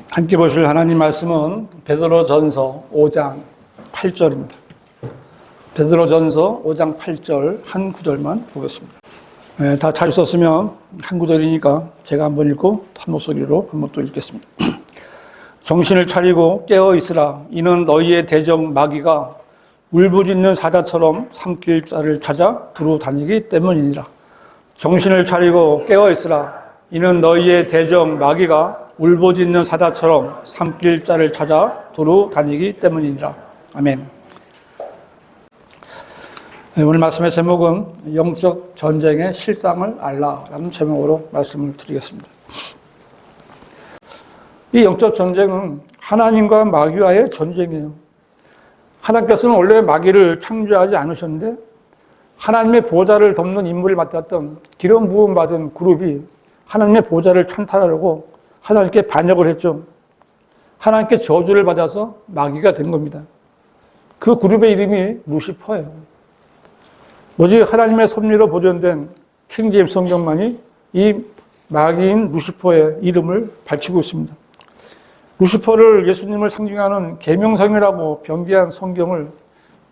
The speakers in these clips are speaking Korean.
함께 보실 하나님 말씀은 베드로전서 5장 8절입니다. 베드로전서 5장 8절 한 구절만 보겠습니다. 다 잘 썼으면 한 구절이니까 제가 한번 읽고 한 목소리로 한번 또 읽겠습니다. 정신을 차리고 깨어 있으라. 이는 너희의 대적 마귀가 울부짖는 사자처럼 삼킬 자를 찾아 두루 다니기 때문이니라. 정신을 차리고 깨어 있으라. 이는 너희의 대적 마귀가 울부짖는 사자처럼 삼킬 자를 찾아 두루 다니기 때문이니라. 아멘. 오늘 말씀의 제목은 영적 전쟁의 실상을 알라라는 제목으로 말씀을 드리겠습니다. 이 영적 전쟁은 하나님과 마귀와의 전쟁이에요. 하나님께서는 원래 마귀를 창조하지 않으셨는데 하나님의 보좌를 덮는 임무를 맡았던 기름 부음 받은 그룹이 하나님의 보좌를 찬탈하려고 하나님께 반역을 했죠. 하나님께 저주를 받아서 마귀가 된 겁니다. 그 그룹의 이름이 루시퍼예요. 오직 하나님의 섭리로 보존된 킹제임스 성경만이 이 마귀인 루시퍼의 이름을 밝히고 있습니다. 루시퍼를 예수님을 상징하는 계명성이라고 변기한 성경을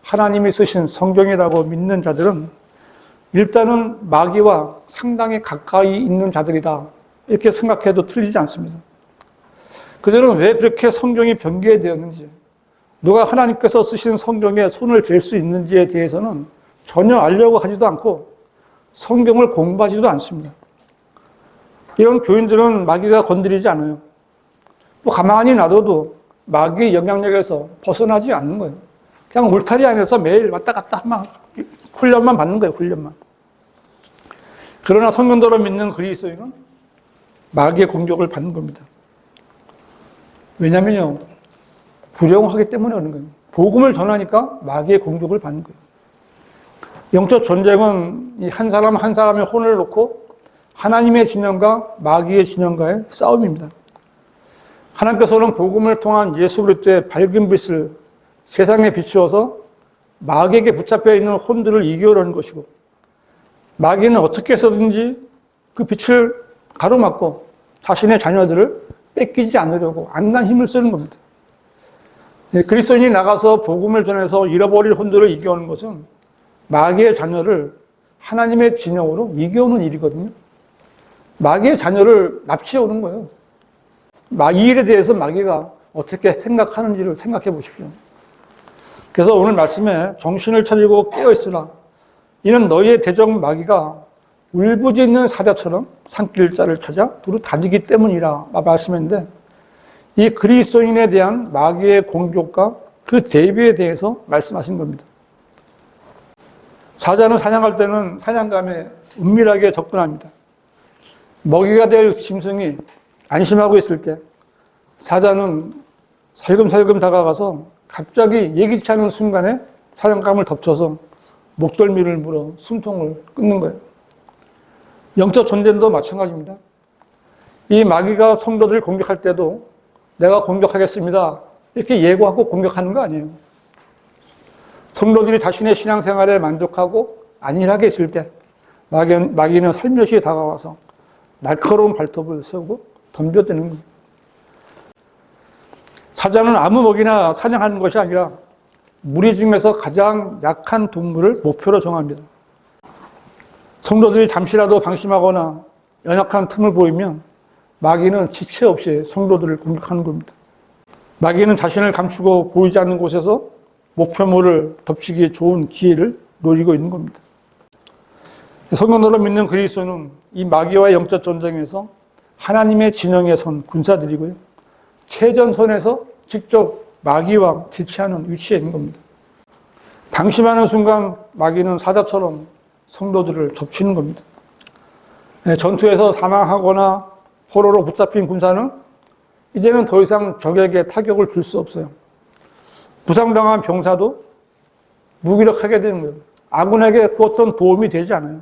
하나님이 쓰신 성경이라고 믿는 자들은 일단은 마귀와 상당히 가까이 있는 자들이다 이렇게 생각해도 틀리지 않습니다. 그들은 왜 그렇게 성경이 변개되었는지, 누가 하나님께서 쓰신 성경에 손을 댈 수 있는지에 대해서는 전혀 알려고 하지도 않고 성경을 공부하지도 않습니다. 이런 교인들은 마귀가 건드리지 않아요. 또 가만히 놔둬도 마귀의 영향력에서 벗어나지 않는 거예요. 그냥 울타리 안에서 매일 왔다 갔다 막 훈련만 받는 거예요. 훈련만. 그러나 성경대로 믿는 그리스도인은 마귀의 공격을 받는 겁니다. 왜냐면요, 부정하기 때문에 그런 거예요. 복음을 전하니까 마귀의 공격을 받는 거예요. 영적 전쟁은 한 사람 한 사람의 혼을 놓고 하나님의 진영과 마귀의 진영과의 싸움입니다. 하나님께서는 복음을 통한 예수 그리스도의 밝은 빛을 세상에 비추어서 마귀에게 붙잡혀 있는 혼들을 이겨오려는 것이고, 마귀는 어떻게 해서든지 그 빛을 가로막고 자신의 자녀들을 뺏기지 않으려고 안간 힘을 쓰는 겁니다. 그리스도인이 나가서 복음을 전해서 잃어버릴 혼들을 이겨오는 것은 마귀의 자녀를 하나님의 진영으로 이겨오는 일이거든요. 마귀의 자녀를 납치해오는 거예요. 이 일에 대해서 마귀가 어떻게 생각하는지를 생각해 보십시오. 그래서 오늘 말씀에 정신을 차리고 깨어있으라. 이는 너희의 대적 마귀가 울부짖는 사자처럼 삼킬 자를 찾아 두루 다니기 때문이라 말씀했는데, 이 그리스도인에 대한 마귀의 공격과 그 대비에 대해서 말씀하신 겁니다. 사자는 사냥할 때는 사냥감에 은밀하게 접근합니다. 먹이가 될 짐승이 안심하고 있을 때 사자는 살금살금 다가가서 갑자기 예기치 않은 순간에 사냥감을 덮쳐서 목덜미를 물어 숨통을 끊는 거예요. 영적 전쟁도 마찬가지입니다. 이 마귀가 성도들을 공격할 때도 내가 공격하겠습니다 이렇게 예고하고 공격하는 거 아니에요. 성도들이 자신의 신앙생활에 만족하고 안일하게 있을 때 마귀는 살며시 다가와서 날카로운 발톱을 세우고 덤벼드는 거예요. 사자는 아무 먹이나 사냥하는 것이 아니라 무리 중에서 가장 약한 동물을 목표로 정합니다. 성도들이 잠시라도 방심하거나 연약한 틈을 보이면 마귀는 지체 없이 성도들을 공격하는 겁니다. 마귀는 자신을 감추고 보이지 않는 곳에서 목표물을 덮치기에 좋은 기회를 노리고 있는 겁니다. 성경으로 믿는 그리스도는 이 마귀와의 영적 전쟁에서 하나님의 진영에 선 군사들이고요, 최전선에서 직접 마귀와 대치하는 위치에 있는 겁니다. 방심하는 순간 마귀는 사자처럼 성도들을 덮치는 겁니다. 전투에서 사망하거나 포로로 붙잡힌 군사는 이제는 더 이상 적에게 타격을 줄 수 없어요. 부상당한 병사도 무기력하게 되는 거예요. 아군에게 어떤 도움이 되지 않아요.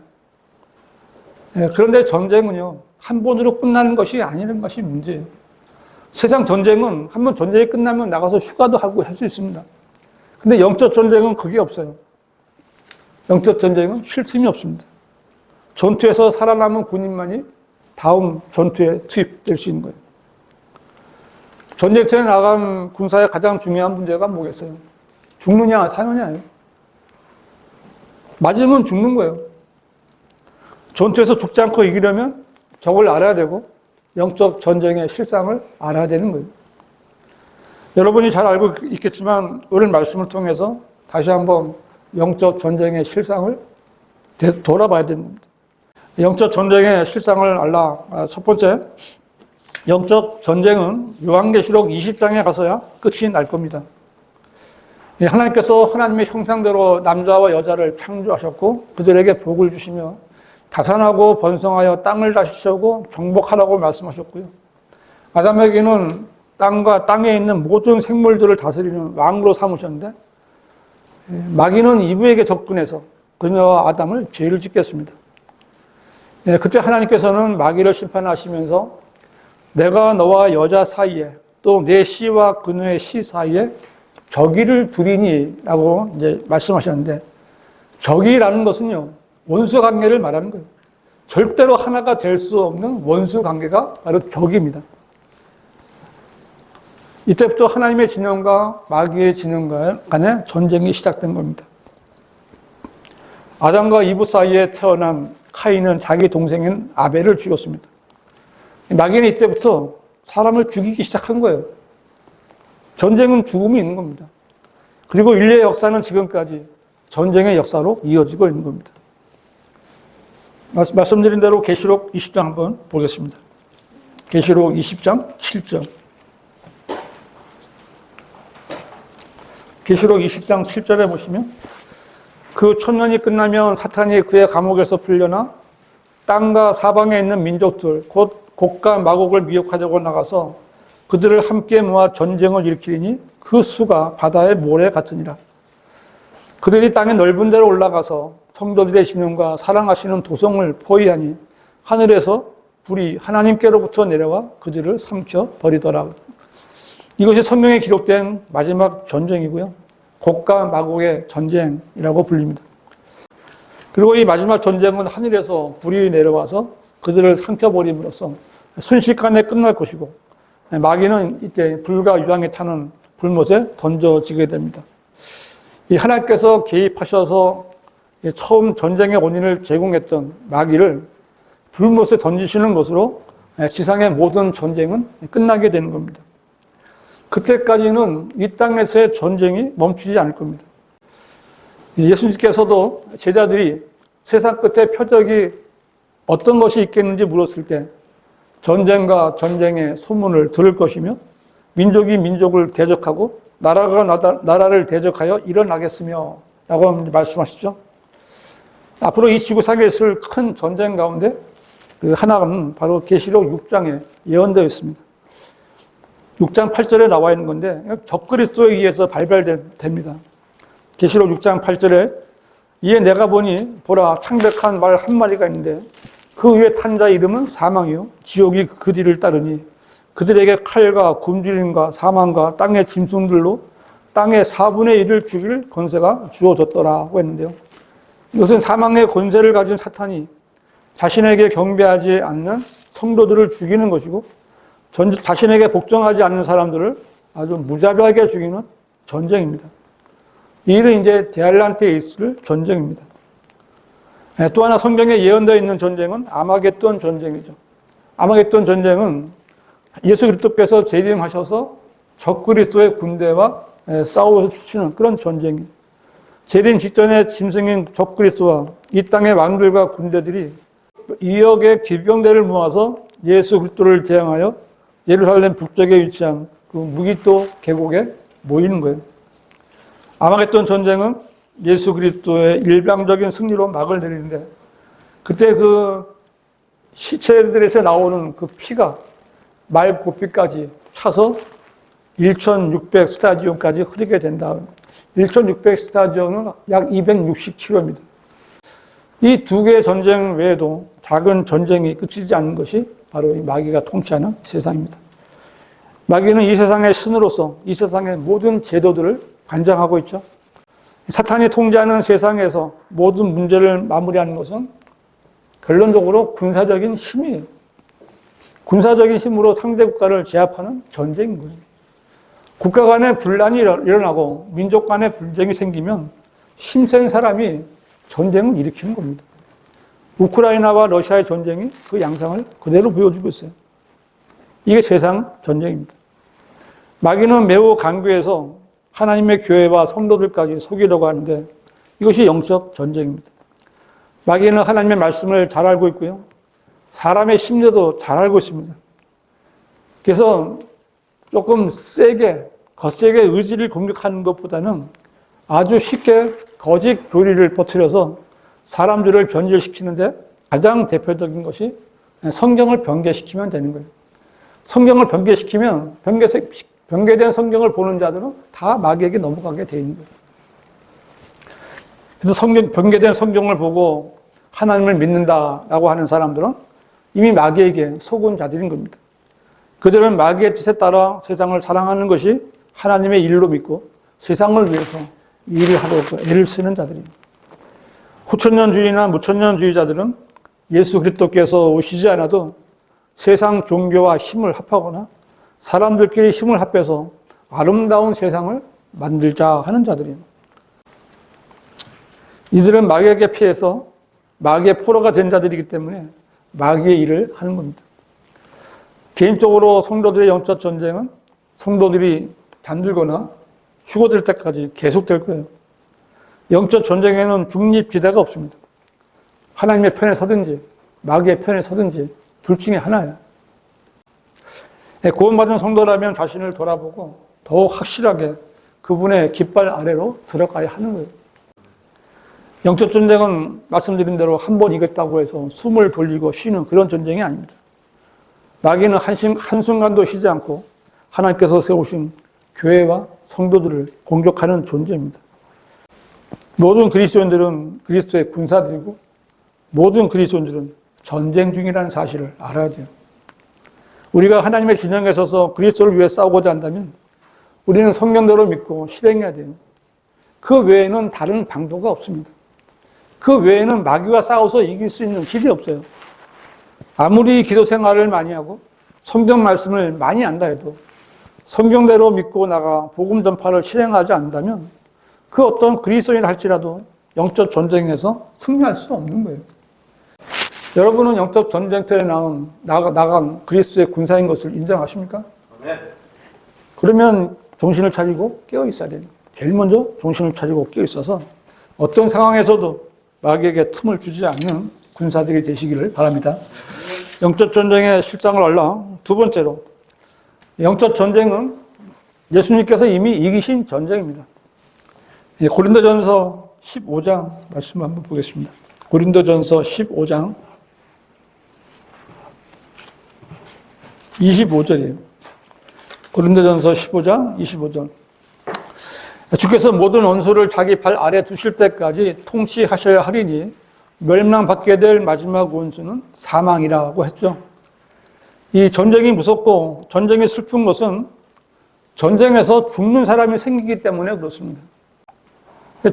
그런데 전쟁은요, 한 번으로 끝나는 것이 아니라는 것이 문제예요. 세상 전쟁은 한 번 전쟁이 끝나면 나가서 휴가도 하고 할 수 있습니다. 근데 영적 전쟁은 그게 없어요. 영적 전쟁은 쉴 틈이 없습니다. 전투에서 살아남은 군인만이 다음 전투에 투입될 수 있는 거예요. 전쟁터에 나간 군사의 가장 중요한 문제가 뭐겠어요? 죽느냐, 사느냐예요. 맞으면 죽는 거예요. 전투에서 죽지 않고 이기려면 적을 알아야 되고 영적 전쟁의 실상을 알아야 되는 거예요. 여러분이 잘 알고 있겠지만 오늘 말씀을 통해서 다시 한번 영적 전쟁의 실상을 돌아봐야 됩니다. 영적 전쟁의 실상을 알라. 첫 번째, 영적 전쟁은 요한계시록 20장에 가서야 끝이 날 겁니다. 하나님께서 하나님의 형상대로 남자와 여자를 창조하셨고 그들에게 복을 주시며 다산하고 번성하여 땅을 다스리고 정복하라고 말씀하셨고요. 아담에게는 땅과 땅에 있는 모든 생물들을 다스리는 왕으로 삼으셨는데 마귀는 이브에게 접근해서 그녀와 아담을 죄를 짓겠습니다. 그때 하나님께서는 마귀를 심판하시면서 내가 너와 여자 사이에 또 내 씨와 그녀의 씨 사이에 적이를 두리니 라고 이제 말씀하셨는데 적이라는 것은요 원수 관계를 말하는 거예요. 절대로 하나가 될 수 없는 원수 관계가 바로 적입니다. 이때부터 하나님의 진영과 마귀의 진영 간의 전쟁이 시작된 겁니다. 아담과 이브 사이에 태어난 카인은 자기 동생인 아벨을 죽였습니다. 마귀는 이때부터 사람을 죽이기 시작한 거예요. 전쟁은 죽음이 있는 겁니다. 그리고 인류의 역사는 지금까지 전쟁의 역사로 이어지고 있는 겁니다. 말씀드린 대로 계시록 20장 한번 보겠습니다. 계시록 20장 7절. 계시록 20장 7절에 보시면 그 천년이 끝나면 사탄이 그의 감옥에서 풀려나 땅과 사방에 있는 민족들 곧 곡과 마곡을 미혹하려고 나가서 그들을 함께 모아 전쟁을 일으키니 그 수가 바다의 모래 같으니라. 그들이 땅의 넓은 데로 올라가서 성도들의 심령과 사랑하시는 도성을 포위하니 하늘에서 불이 하나님께로부터 내려와 그들을 삼켜 버리더라. 이것이 성경에 기록된 마지막 전쟁이고요. 곡과 마곡의 전쟁이라고 불립니다. 그리고 이 마지막 전쟁은 하늘에서 불이 내려와서 그들을 삼켜버림으로써 순식간에 끝날 것이고 마귀는 이때 불과 유황에 타는 불못에 던져지게 됩니다. 이 하나님께서 개입하셔서 처음 전쟁의 원인을 제공했던 마귀를 불못에 던지시는 것으로 지상의 모든 전쟁은 끝나게 되는 겁니다. 그때까지는 이 땅에서의 전쟁이 멈추지 않을 겁니다. 예수님께서도 제자들이 세상 끝에 표적이 어떤 것이 있겠는지 물었을 때 전쟁과 전쟁의 소문을 들을 것이며 민족이 민족을 대적하고 나라가 나라를 대적하여 일어나겠으며 라고 말씀하시죠. 앞으로 이 지구상에 있을 큰 전쟁 가운데 그 하나는 바로 계시록 6장에 예언되어 있습니다. 6장 8절에 나와 있는 건데 적그리스도에 의해서 발발됩니다. 계시록 6장 8절에 이에 내가 보니 보라 창백한 말 한 마리가 있는데 그 위에 탄 자의 이름은 사망이요 지옥이 그 뒤를 따르니 그들에게 칼과 굶주림과 사망과 땅의 짐승들로 땅의 4분의 1을 죽일 권세가 주어졌더라고 했는데요. 이것은 사망의 권세를 가진 사탄이 자신에게 경배하지 않는 성도들을 죽이는 것이고 자신에게 복종하지 않는 사람들을 아주 무자비하게 죽이는 전쟁입니다. 이 일은 이제 대환란 때에 있을 전쟁입니다. 또 하나 성경에 예언되어 있는 전쟁은 아마겟돈 전쟁이죠. 아마겟돈 전쟁은 예수 그리스도께서 재림하셔서 적그리스도의 군대와 싸우시는 그런 전쟁이에요. 재림 직전에 짐승인 적그리스도와 이 땅의 왕들과 군대들이 2억의 기병대를 모아서 예수 그리스도를 대항하여 예루살렘 북쪽에 위치한 그 무기토 계곡에 모이는 거예요. 아마겟돈 전쟁은 예수 그리스도의 일방적인 승리로 막을 내리는데 그때 그 시체들에서 나오는 그 피가 말 고삐까지 차서 1600 스타디움까지 흐르게 된다. 1600 스타디움은 약 260km입니다. 이 두 개의 전쟁 외에도 작은 전쟁이 끝이지 않는 것이 바로 이 마귀가 통치하는 세상입니다. 마귀는 이 세상의 신으로서 이 세상의 모든 제도들을 관장하고 있죠. 사탄이 통제하는 세상에서 모든 문제를 마무리하는 것은 결론적으로 군사적인 힘이에요. 군사적인 힘으로 상대 국가를 제압하는 전쟁인 거예요. 국가 간에 분란이 일어나고 민족 간에 분쟁이 생기면 힘센 사람이 전쟁을 일으키는 겁니다. 우크라이나와 러시아의 전쟁이 그 양상을 그대로 보여주고 있어요. 이게 세상 전쟁입니다. 마귀는 매우 강교해서 하나님의 교회와 성도들까지 속이려고 하는데 이것이 영적 전쟁입니다. 마귀는 하나님의 말씀을 잘 알고 있고요. 사람의 심리도 잘 알고 있습니다. 그래서 조금 세게, 거세게 의지를 공격하는 것보다는 아주 쉽게 거짓 교리를 퍼뜨려서 사람들을 변질시키는데 가장 대표적인 것이 성경을 변개시키면 되는 거예요. 성경을 변개시키면 변개된 성경을 보는 자들은 다 마귀에게 넘어가게 되어 있는 거예요. 그래서 변개된 성경을 보고 하나님을 믿는다라고 하는 사람들은 이미 마귀에게 속은 자들인 겁니다. 그들은 마귀의 뜻에 따라 세상을 사랑하는 것이 하나님의 일로 믿고 세상을 위해서 일을 하려고 애를 쓰는 자들입니다. 후천년주의나 무천년주의자들은 예수 그리스도께서 오시지 않아도 세상 종교와 힘을 합하거나 사람들끼리 힘을 합해서 아름다운 세상을 만들자 하는 자들입니다. 이들은 마귀에게 피해서 마귀의 포로가 된 자들이기 때문에 마귀의 일을 하는 겁니다. 개인적으로 성도들의 영적 전쟁은 성도들이 잠들거나 휴거될 때까지 계속될 거예요. 영적 전쟁에는 중립지대가 없습니다. 하나님의 편에 서든지 마귀의 편에 서든지 둘 중에 하나예요. 구원받은 성도라면 자신을 돌아보고 더욱 확실하게 그분의 깃발 아래로 들어가야 하는 거예요. 영적 전쟁은 말씀드린 대로 한 번 이겼다고 해서 숨을 돌리고 쉬는 그런 전쟁이 아닙니다. 마귀는 한순간도 쉬지 않고 하나님께서 세우신 교회와 성도들을 공격하는 존재입니다. 모든 그리스도인들은 그리스도의 군사들이고 모든 그리스도인들은 전쟁 중이라는 사실을 알아야 돼요. 우리가 하나님의 진영에 서서 그리스도를 위해 싸우고자 한다면 우리는 성경대로 믿고 실행해야 돼요. 그 외에는 다른 방도가 없습니다. 그 외에는 마귀와 싸워서 이길 수 있는 길이 없어요. 아무리 기도 생활을 많이 하고 성경 말씀을 많이 안다 해도 성경대로 믿고 나가 복음 전파를 실행하지 않는다면 그 어떤 그리스도인을 할지라도 영적 전쟁에서 승리할 수 없는 거예요. 여러분은 영적 전쟁터에 나간 그리스도의 군사인 것을 인정하십니까? 네. 그러면 정신을 차리고 깨어 있어야 돼요. 제일 먼저 정신을 차리고 깨어 있어서 어떤 상황에서도 마귀에게 틈을 주지 않는 군사들이 되시기를 바랍니다. 영적 전쟁의 실상을 알라. 두 번째로, 영적 전쟁은 예수님께서 이미 이기신 전쟁입니다. 고린도전서 15장 말씀 한번 보겠습니다. 고린도전서 15장 25절이에요. 고린도전서 15장 25절. 주께서 모든 원수를 자기 발 아래 두실 때까지 통치하셔야 하리니 멸망받게 될 마지막 원수는 사망이라고 했죠. 이 전쟁이 무섭고 전쟁이 슬픈 것은 전쟁에서 죽는 사람이 생기기 때문에 그렇습니다.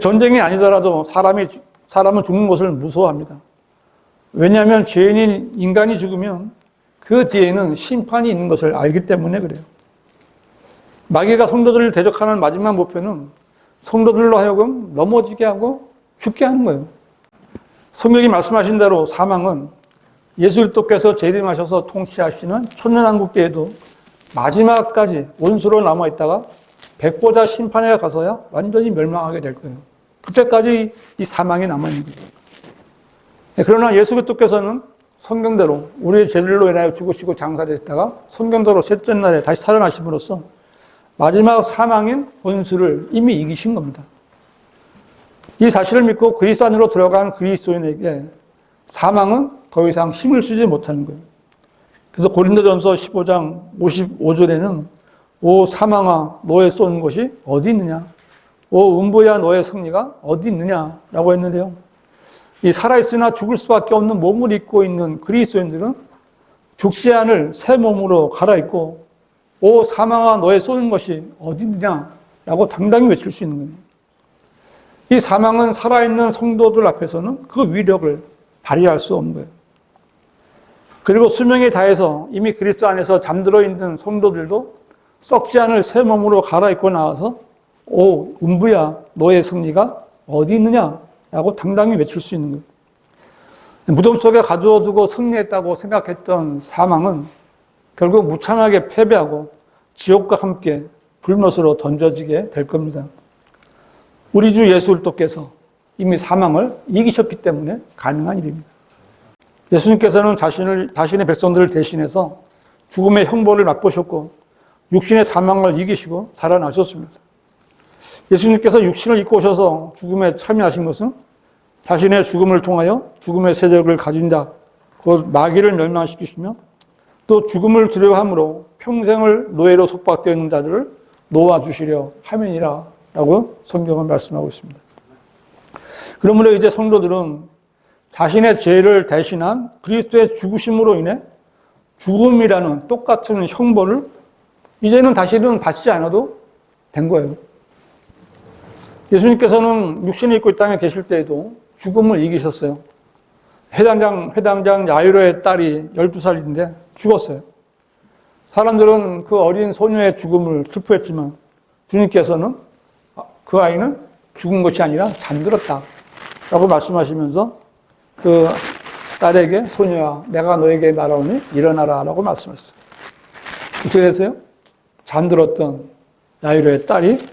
전쟁이 아니더라도 사람은 죽는 것을 무서워합니다. 왜냐하면 죄인인 인간이 죽으면 그 뒤에는 심판이 있는 것을 알기 때문에 그래요. 마귀가 성도들을 대적하는 마지막 목표는 성도들로 하여금 넘어지게 하고 죽게 하는 거예요. 성경이 말씀하신 대로 사망은 예수 그리스도께서 재림하셔서 통치하시는 천년왕국때에도 마지막까지 원수로 남아있다가 백보자 심판에 가서야 완전히 멸망하게 될 거예요. 그때까지 이 사망이 남아있는 거예요. 그러나 예수 그리스도께서는 성경대로 우리의 죄들로 인하여 죽으시고 장사되셨다가 성경대로 셋째 날에 다시 살아나심으로써 마지막 사망인 원수를 이미 이기신 겁니다. 이 사실을 믿고 그리스도 안으로 들어간 그리스도인에게 사망은 더 이상 힘을 쓰지 못하는 거예요. 그래서 고린도전서 15장 55절에는 오 사망아 너의 쏘는 것이 어디 있느냐, 오 음부야 너의 승리가 어디 있느냐라고 했는데요. 이 살아있으나 죽을 수밖에 없는 몸을 입고 있는 그리스도인들은 죽지 않을 새 몸으로 갈아입고 오 사망아 너의 쏘는 것이 어디 있느냐라고 당당히 외칠 수 있는 거예요. 이 사망은 살아있는 성도들 앞에서는 그 위력을 발휘할 수 없는 거예요. 그리고 수명에 다해서 이미 그리스도 안에서 잠들어 있는 성도들도 썩지 않을 새 몸으로 갈아입고 나와서 오 음부야 너의 승리가 어디 있느냐라고 당당히 외칠 수 있는 거예요. 무덤 속에 가두어두고 승리했다고 생각했던 사망은 결국 무참하게 패배하고 지옥과 함께 불못으로 던져지게 될 겁니다. 우리 주 예수 그리스도께서 이미 사망을 이기셨기 때문에 가능한 일입니다. 예수님께서는 자신의 백성들을 대신해서 죽음의 형벌을 맛보셨고 육신의 사망을 이기시고 살아나셨습니다. 예수님께서 육신을 입고 오셔서 죽음에 참여하신 것은 자신의 죽음을 통하여 죽음의 세력을 가진 자, 곧 마귀를 멸망시키시며 또 죽음을 두려워함으로 평생을 노예로 속박되어 있는 자들을 놓아주시려 함이니라 라고 성경은 말씀하고 있습니다. 그러므로 이제 성도들은 자신의 죄를 대신한 그리스도의 죽으심으로 인해 죽음이라는 똑같은 형벌을 이제는 다시는 받지 않아도 된 거예요. 예수님께서는 육신을 입고 이 땅에 계실 때에도 죽음을 이기셨어요. 회당장 야이로의 딸이 12살인데 죽었어요. 사람들은 그 어린 소녀의 죽음을 슬퍼했지만 주님께서는 그 아이는 죽은 것이 아니라 잠들었다 라고 말씀하시면서 그 딸에게 소녀야 내가 너에게 말하오니 일어나라 라고 말씀하셨어요. 어떻게 됐어요? 잠들었던 야이로의 딸이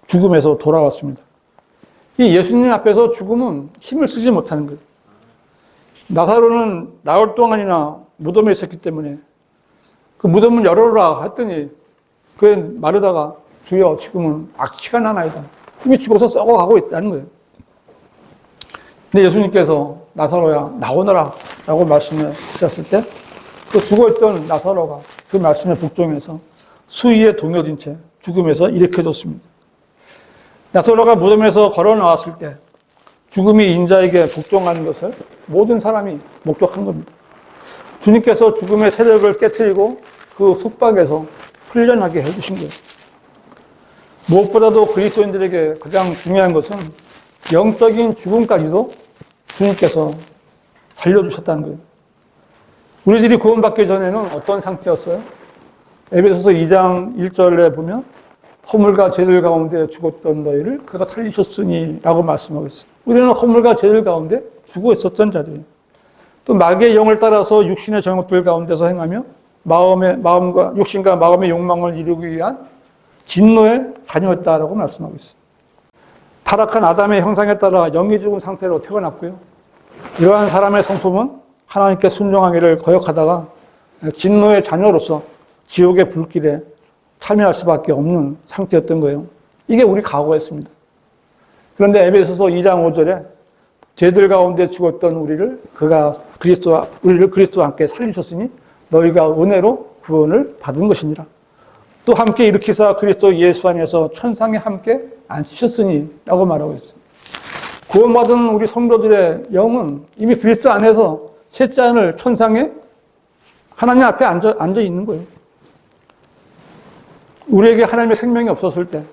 죽음에서 돌아왔습니다. 이 예수님 앞에서 죽음은 힘을 쓰지 못하는 거예요. 나사로는 나흘 동안이나 무덤에 있었기 때문에 그 무덤을 열어라 했더니 그에 마르다가 주여 지금은 악취가 나나이다. 이미 죽어서 썩어가고 있다는 거예요. 근데 예수님께서 나사로야 나오너라 라고 말씀하셨을 때 그 죽어있던 나사로가 그 말씀에 복종해서 수위에 동요진 채 죽음에서 일으켜졌습니다. 나사로가 무덤에서 걸어 나왔을 때 죽음이 인자에게 복종하는 것을 모든 사람이 목격한 겁니다. 주님께서 죽음의 세력을 깨트리고 그 속박에서 풀려나게 해주신 거예요. 무엇보다도 그리스도인들에게 가장 중요한 것은 영적인 죽음까지도 주님께서 살려주셨다는 거예요. 우리들이 구원받기 전에는 어떤 상태였어요? 에베소서 2장 1절에 보면 허물과 죄들 가운데 죽었던 너희를 그가 살리셨으니 라고 말씀하고 있어요. 우리는 허물과 죄들 가운데 죽어 있었던 자들이에요. 또 마귀의 영을 따라서 육신의 정욕들 가운데서 행하며 육신과 마음의 욕망을 이루기 위한 진노의 자녀였다라고 말씀하고 있어요. 타락한 아담의 형상에 따라 영이 죽은 상태로 태어났고요. 이러한 사람의 성품은 하나님께 순종하기를 거역하다가 진노의 자녀로서 지옥의 불길에 참여할 수밖에 없는 상태였던 거예요. 이게 우리 과거였습니다. 그런데 에베소서 2장 5절에 죄들 가운데 죽었던 우리를 그리스도와 함께 살리셨으니 너희가 은혜로 구원을 받은 것이니라. 또 함께 일으키사 그리스도 예수 안에서 천상에 함께 앉히셨으니 라고 말하고 있어요. 구원받은 우리 성도들의 영은 이미 그리스도 안에서 셋째 하늘 천상에 하나님 앞에 앉아 있는 거예요. 우리에게 하나님의 생명이 없었을 때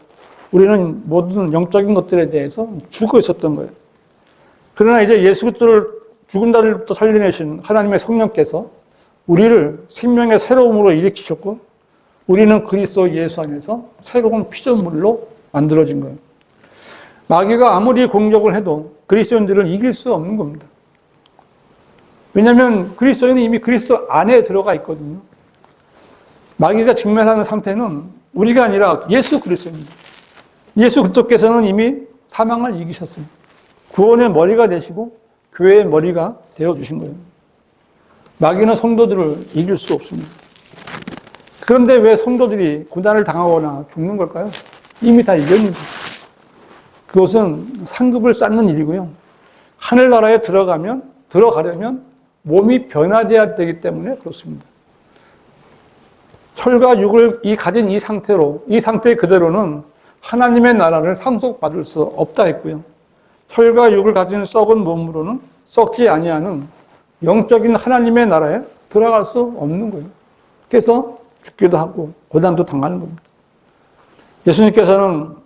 우리는 모든 영적인 것들에 대해서 죽어 있었던 거예요. 그러나 이제 예수 그리스도를 죽은 자들부터 살려내신 하나님의 성령께서 우리를 생명의 새로움으로 일으키셨고 우리는 그리스도 예수 안에서 새로운 피조물로 만들어진 거예요. 마귀가 아무리 공격을 해도 그리스도인들을 이길 수 없는 겁니다. 왜냐하면 그리스도인은 이미 그리스도 안에 들어가 있거든요. 마귀가 직면하는 상태는 우리가 아니라 예수 그리스도입니다. 예수 그리스도께서는 이미 사망을 이기셨어요. 구원의 머리가 되시고 교회의 머리가 되어주신 거예요. 마귀는 성도들을 이길 수 없습니다. 그런데 왜 성도들이 고난을 당하거나 죽는 걸까요? 이미 다 이겼습니다. 그것은 상급을 쌓는 일이고요. 하늘나라에 들어가려면 몸이 변화되어야 되기 때문에 그렇습니다. 혈과 육을 가진 이 상태 그대로는 하나님의 나라를 상속받을 수 없다 했고요. 혈과 육을 가진 썩은 몸으로는 썩지 아니하는 영적인 하나님의 나라에 들어갈 수 없는 거예요. 그래서 죽기도 하고 고난도 당하는 겁니다. 예수님께서는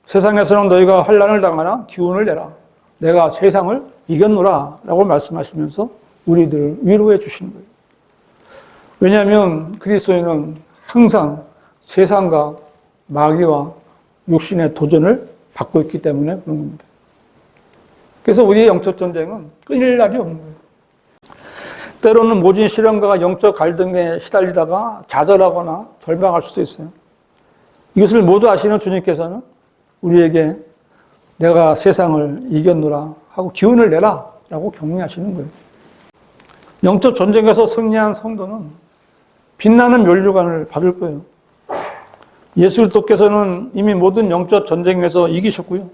세상에서는 너희가 환난을 당하나 기운을 내라. 내가 세상을 이겼노라 라고 말씀하시면서 우리들을 위로해 주시는 거예요. 왜냐하면 그리스도인은 항상 세상과 마귀와 육신의 도전을 받고 있기 때문에 그런 겁니다. 그래서 우리의 영적 전쟁은 끊일 날이 없는 거예요. 때로는 모진 시련과 영적 갈등에 시달리다가 좌절하거나 절망할 수도 있어요. 이것을 모두 아시는 주님께서는 우리에게 내가 세상을 이겼노라 하고 기운을 내라 라고 격려하시는 거예요. 영적 전쟁에서 승리한 성도는 빛나는 면류관을 받을 거예요. 예수 그리스도께서는 이미 모든 영적 전쟁에서 이기셨고요.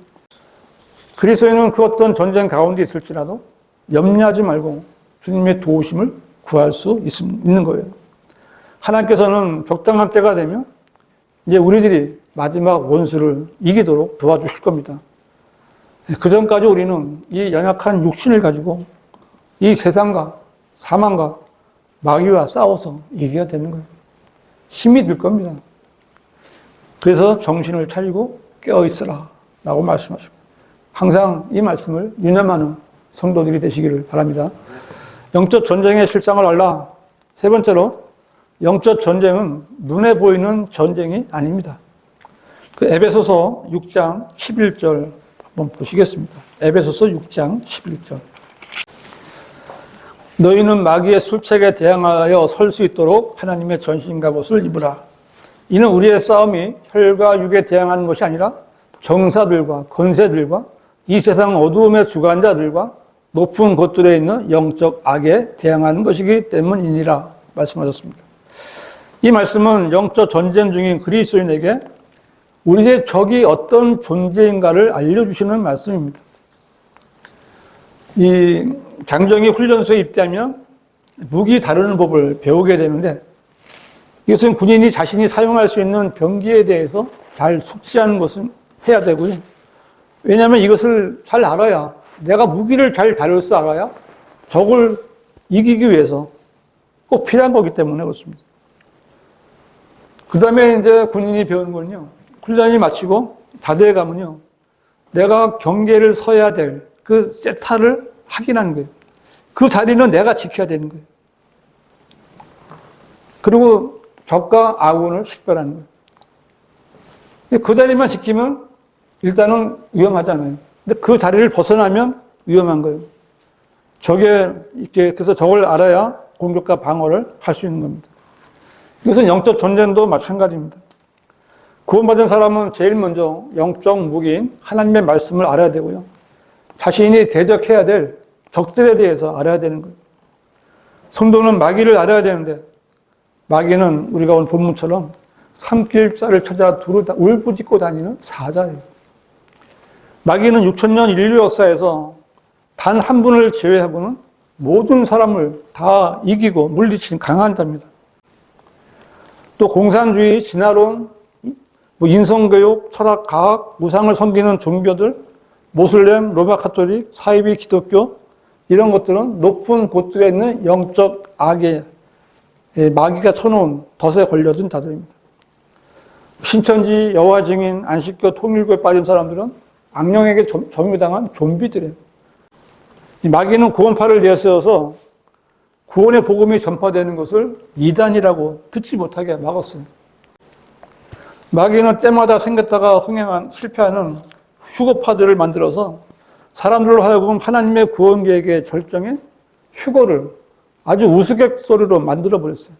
그리스도인은 그 어떤 전쟁 가운데 있을지라도 염려하지 말고 주님의 도우심을 구할 수 있는 거예요. 하나님께서는 적당한 때가 되면 이제 우리들이 마지막 원수를 이기도록 도와주실 겁니다. 그 전까지 우리는 이 연약한 육신을 가지고 이 세상과 사망과 마귀와 싸워서 이겨야 되는 거예요. 힘이 들 겁니다. 그래서 정신을 차리고 깨어있으라 라고 말씀하시고 항상 이 말씀을 유념하는 성도들이 되시기를 바랍니다. 영적 전쟁의 실상을 알라. 세 번째로 영적 전쟁은 눈에 보이는 전쟁이 아닙니다. 그 에베소서 6장 11절 한번 보시겠습니다. 에베소서 6장 11절. 너희는 마귀의 술책에 대항하여 설 수 있도록 하나님의 전신갑옷을 입으라. 이는 우리의 싸움이 혈과 육에 대항하는 것이 아니라 정사들과 권세들과 이 세상 어두움의 주관자들과 높은 곳들에 있는 영적 악에 대항하는 것이기 때문이니라 말씀하셨습니다. 이 말씀은 영적 전쟁 중인 그리스도인에게 우리의 적이 어떤 존재인가를 알려주시는 말씀입니다. 이 장정이 훈련소에 입대하면 무기 다루는 법을 배우게 되는데 이것은 군인이 자신이 사용할 수 있는 병기에 대해서 잘 숙지하는 것은 해야 되고요. 왜냐하면 이것을 잘 알아야 내가 무기를 잘 다룰 줄 알아야 적을 이기기 위해서 꼭 필요한 거기 때문에 그렇습니다. 그 다음에 이제 군인이 배우는 거는요. 훈련이 마치고 자대에 가면요. 내가 경계를 서야 될 그 세타를 확인하는 거예요. 그 자리는 내가 지켜야 되는 거예요. 그리고 적과 아군을 식별하는 거예요. 그 자리만 지키면 일단은 위험하잖아요. 근데 그 자리를 벗어나면 위험한 거예요. 그래서 적을 알아야 공격과 방어를 할 수 있는 겁니다. 이것은 영적 전쟁도 마찬가지입니다. 구원받은 사람은 제일 먼저 영적 무기인 하나님의 말씀을 알아야 되고요. 자신이 대적해야 될 적들에 대해서 알아야 되는 거예요. 성도는 마귀를 알아야 되는데 마귀는 우리가 오늘 본문처럼 삼킬자를 찾아 울부짖고 다니는 사자예요. 마귀는 6천년 인류 역사에서 단 한 분을 제외하고는 모든 사람을 다 이기고 물리치는 강한 자입니다. 또 공산주의, 진화론, 인성교육, 철학, 과학, 우상을 섬기는 종교들, 모슬렘, 로마 카톨릭, 사이비 기독교 이런 것들은 높은 곳들에 있는 영적 악에 마귀가 쳐놓은 덫에 걸려든 자들입니다. 신천지, 여호와 증인, 안식교, 통일교에 빠진 사람들은 악령에게 점유당한 좀비들이에요. 이 마귀는 구원파를 내세워서 구원의 복음이 전파되는 것을 이단이라고 듣지 못하게 막았어요. 마귀는 때마다 생겼다가 실패하는 휴거파들을 만들어서 사람들로 하여금 하나님의 구원 계획의 절정에 휴거를 아주 우스갯소리로 만들어버렸어요.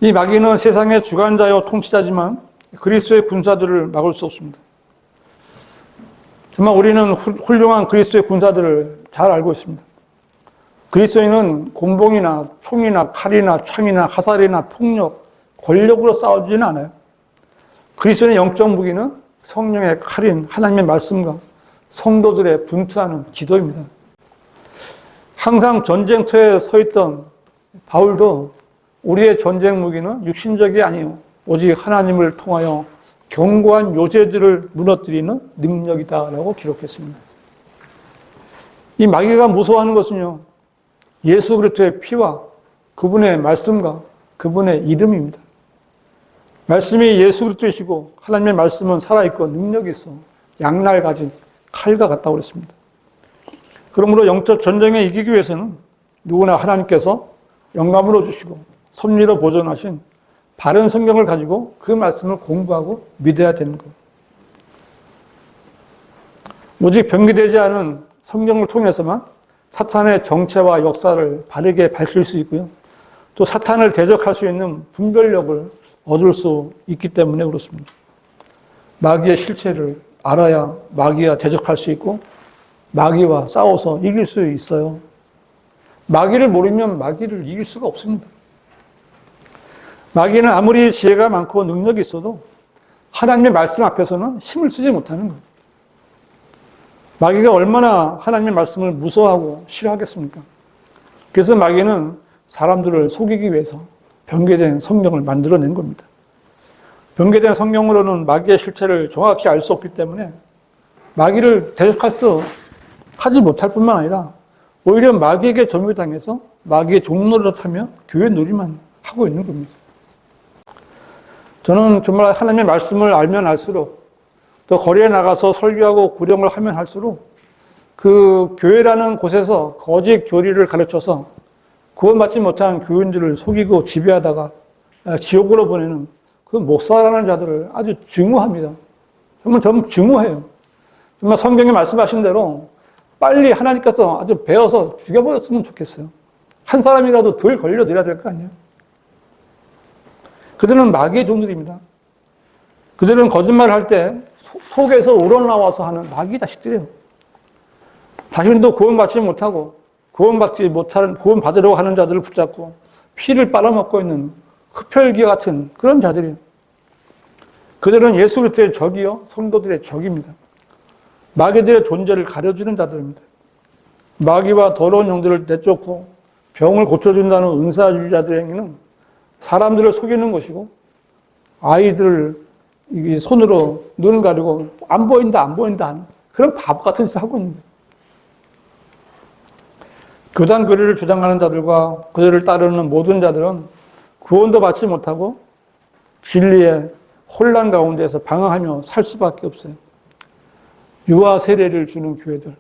이 마귀는 세상의 주관자요 통치자지만 그리스도의 군사들을 막을 수 없습니다. 정말 우리는 훌륭한 그리스도의 군사들을 잘 알고 있습니다. 그리스도인은 곤봉이나 총이나 칼이나 창이나 화살이나 폭력, 권력으로 싸우지는 않아요. 그리스도인의 영적 무기는 성령의 칼인 하나님의 말씀과 성도들의 분투하는 기도입니다. 항상 전쟁터에 서 있던 바울도 우리의 전쟁 무기는 육신적이 아니요 오직 하나님을 통하여 견고한 요새들을 무너뜨리는 능력이다라고 기록했습니다. 이 마귀가 무서워하는 것은요, 예수 그리스도의 피와 그분의 말씀과 그분의 이름입니다. 말씀이 예수 그리스도이시고 하나님의 말씀은 살아있고 능력이 있어 양날 가진 칼과 같다고 그랬습니다. 그러므로 영적 전쟁에 이기기 위해서는 누구나 하나님께서 영감으로 주시고 섭리로 보존하신 바른 성경을 가지고 그 말씀을 공부하고 믿어야 되는 거예요. 오직 변기되지 않은 성경을 통해서만 사탄의 정체와 역사를 바르게 밝힐 수 있고요. 또 사탄을 대적할 수 있는 분별력을 얻을 수 있기 때문에 그렇습니다. 마귀의 실체를 알아야 마귀와 대적할 수 있고 마귀와 싸워서 이길 수 있어요. 마귀를 모르면 마귀를 이길 수가 없습니다. 마귀는 아무리 지혜가 많고 능력이 있어도 하나님의 말씀 앞에서는 힘을 쓰지 못하는 거예요. 마귀가 얼마나 하나님의 말씀을 무서워하고 싫어하겠습니까? 그래서 마귀는 사람들을 속이기 위해서 변개된 성경을 만들어낸 겁니다. 변개된 성경으로는 마귀의 실체를 정확히 알 수 없기 때문에 마귀를 대적하지 못할 뿐만 아니라 오히려 마귀에게 점유당해서 마귀의 종노릇하며 교회 놀이만 하고 있는 겁니다. 저는 정말 하나님의 말씀을 알면 알수록 또 거리에 나가서 설교하고 구령을 하면 할수록 그 교회라는 곳에서 거짓 교리를 가르쳐서 구원받지 못한 교인들을 속이고 지배하다가 지옥으로 보내는 그 목사라는 자들을 아주 증오합니다. 정말 증오해요. 정말 성경에 말씀하신 대로 빨리 하나님께서 아주 베어서 죽여버렸으면 좋겠어요. 한 사람이라도 덜 걸려드려야 될 거 아니에요. 그들은 마귀의 종들입니다. 그들은 거짓말을 할 때 속에서 우러나와서 하는 마귀 자식들이에요. 자신도 구원받지 못하고 구원받으려고 하는 자들을 붙잡고 피를 빨아먹고 있는 흡혈귀 같은 그런 자들이에요. 그들은 예수 그리스도의 적이요 성도들의 적입니다. 마귀들의 존재를 가려주는 자들입니다. 마귀와 더러운 영들을 내쫓고 병을 고쳐준다는 은사주의자들의 행위는 사람들을 속이는 것이고 아이들을 손으로 눈을 가리고 안 보인다 하는 그런 바보 같은 짓을 하고 있는 거예요. 교단 교리를 주장하는 자들과 그들을 따르는 모든 자들은 구원도 받지 못하고 진리의 혼란 가운데서 방황하며 살 수밖에 없어요. 유아 세례를 주는 교회들,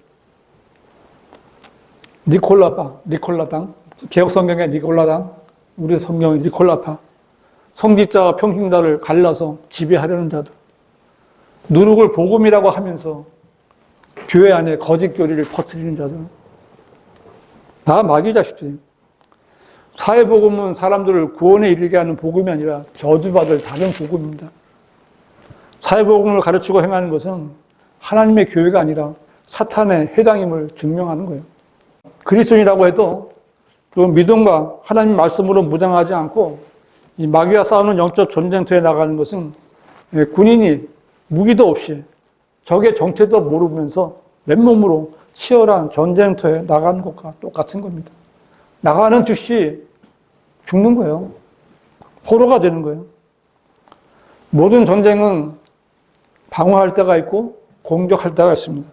니콜라당, 개혁성경의 니콜라당, 우리 성경의 니콜라파, 성직자와 평신자를 갈라서 지배하려는 자들, 누룩을 복음이라고 하면서 교회 안에 거짓 교리를 퍼뜨리는 자들, 다 마귀 자식들이에요. 사회복음은 사람들을 구원에 이르게 하는 복음이 아니라 저주받을 다른 복음입니다. 사회복음을 가르치고 행하는 것은 하나님의 교회가 아니라 사탄의 회당임을 증명하는 거예요. 그리스도인이라고 해도 그 믿음과 하나님 말씀으로 무장하지 않고 이 마귀와 싸우는 영적 전쟁터에 나가는 것은 군인이 무기도 없이 적의 정체도 모르면서 맨몸으로 치열한 전쟁터에 나가는 것과 똑같은 겁니다. 나가는 즉시 죽는 거예요. 포로가 되는 거예요. 모든 전쟁은 방어할 때가 있고 공격할 때가 있습니다.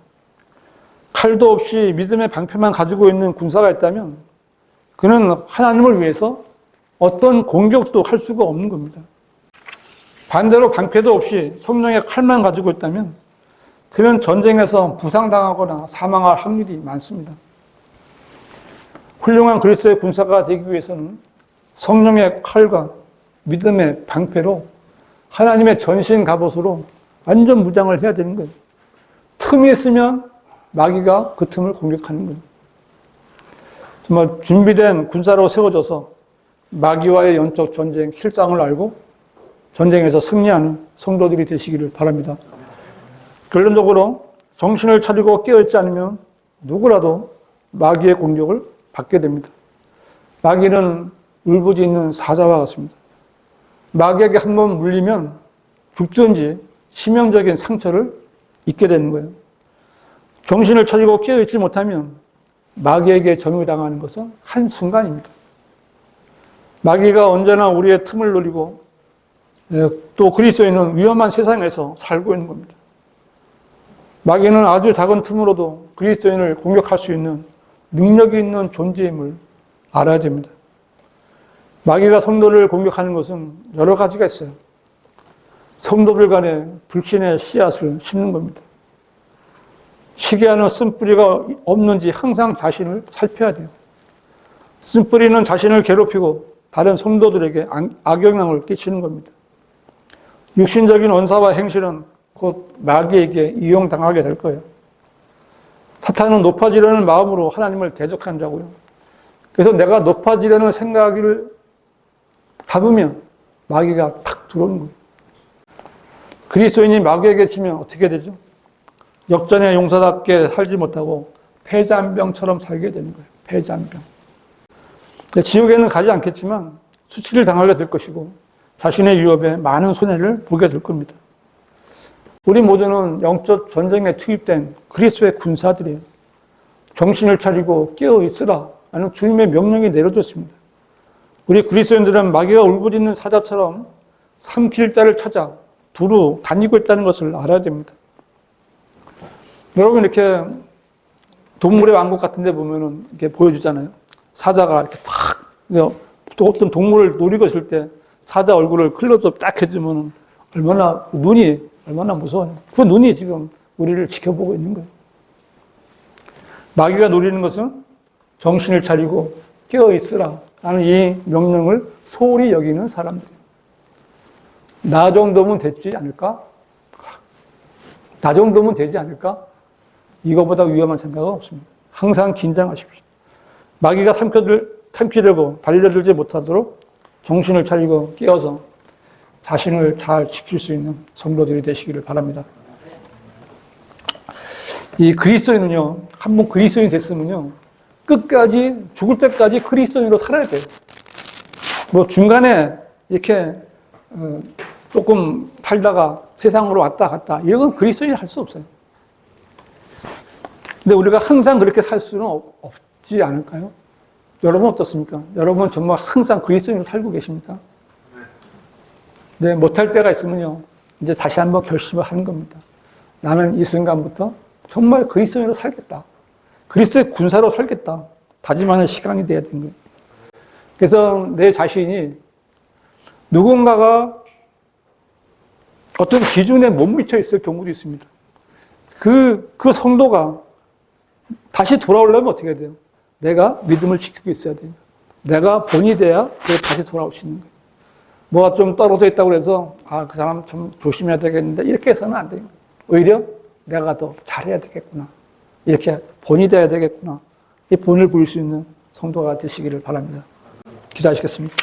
칼도 없이 믿음의 방패만 가지고 있는 군사가 있다면 그는 하나님을 위해서 어떤 공격도 할 수가 없는 겁니다. 반대로 방패도 없이 성령의 칼만 가지고 있다면 그는 전쟁에서 부상당하거나 사망할 확률이 많습니다. 훌륭한 그리스도의 군사가 되기 위해서는 성령의 칼과 믿음의 방패로 하나님의 전신 갑옷으로 완전 무장을 해야 되는 거예요. 틈이 있으면 마귀가 그 틈을 공격하는 거예요. 정말 준비된 군사로 세워져서 마귀와의 영적 전쟁 실상을 알고 전쟁에서 승리하는 성도들이 되시기를 바랍니다. 결론적으로 정신을 차리고 깨어있지 않으면 누구라도 마귀의 공격을 받게 됩니다. 마귀는 울부짖는 사자와 같습니다. 마귀에게 한번 물리면 죽든지 치명적인 상처를 입게 되는 거예요. 정신을 차리고 깨어있지 못하면 마귀에게 점유당하는 것은 한순간입니다. 마귀가 언제나 우리의 틈을 노리고 또 그리스도인은 위험한 세상에서 살고 있는 겁니다. 마귀는 아주 작은 틈으로도 그리스도인을 공격할 수 있는 능력이 있는 존재임을 알아야 됩니다. 마귀가 성도를 공격하는 것은 여러 가지가 있어요. 성도들 간에 불신의 씨앗을 심는 겁니다. 시기하는 쓴뿌리가 없는지 항상 자신을 살펴야 돼요. 쓴뿌리는 자신을 괴롭히고 다른 성도들에게 악영향을 끼치는 겁니다. 육신적인 언사와 행실은 곧 마귀에게 이용당하게 될 거예요. 사탄은 높아지려는 마음으로 하나님을 대적한 자고요. 그래서 내가 높아지려는 생각을 잡으면 마귀가 탁 들어오는 거예요. 그리스도인이 마귀에게 치면 어떻게 되죠? 역전의 용사답게 살지 못하고 패잔병처럼 살게 되는 거예요. 패잔병. 지옥에는 가지 않겠지만 수치를 당하게 될 것이고 자신의 유업에 많은 손해를 보게 될 겁니다. 우리 모두는 영적 전쟁에 투입된 그리스도의 군사들이에요. 정신을 차리고 깨어 있으라 라는 주님의 명령이 내려졌습니다. 우리 그리스도인들은 마귀가 울부짖는 사자처럼 삼킬 자를 찾아 두루 다니고 있다는 것을 알아야 됩니다. 여러분 이렇게 동물의 왕국 같은 데 보면은 이렇게 보여주잖아요. 사자가 이렇게 탁, 어떤 동물을 노리고 있을 때 사자 얼굴을 클로즈업 딱 해주면은 눈이 얼마나 무서워요. 그 눈이 지금 우리를 지켜보고 있는 거예요. 마귀가 노리는 것은 정신을 차리고 깨어 있으라 라는 이 명령을 소홀히 여기는 사람들이에요. 나 정도면 됐지 않을까? 나 정도면 되지 않을까? 이거보다 위험한 생각은 없습니다. 항상 긴장하십시오. 마귀가 삼키려고 달려들지 못하도록 정신을 차리고 깨어서 자신을 잘 지킬 수 있는 성도들이 되시기를 바랍니다. 이 그리스도인은요, 한번 그리스도인이 됐으면요, 끝까지 죽을 때까지 그리스도인으로 살아야 돼요. 뭐 중간에 이렇게 조금 살다가 세상으로 왔다 갔다 이런 건 그리스도인이 할 수 없어요. 근데 우리가 항상 그렇게 살 수는 없지 않을까요? 여러분 어떻습니까? 여러분 정말 항상 그리스도인으로 살고 계십니까? 네, 못할 때가 있으면요, 이제 다시 한번 결심을 하는 겁니다. 나는 이 순간부터 정말 그리스도인으로 살겠다. 그리스도의 군사로 살겠다. 다짐하는 시간이 돼야 되는 거예요. 그래서 내 자신이 누군가가 어떤 기준에 못 미쳐 있을 경우도 있습니다. 그 성도가 다시 돌아오려면 어떻게 해야 돼요? 내가 믿음을 지키고 있어야 돼요. 내가 본이 돼야 다시 돌아올 수 있는 거예요. 뭐가 좀 떨어져 있다고 해서 그 사람 좀 조심해야 되겠는데 이렇게 해서는 안 돼요. 오히려 내가 더 잘해야 되겠구나. 이렇게 본이 돼야 되겠구나. 이 본을 보일 수 있는 성도가 되시기를 바랍니다. 기도하시겠습니다.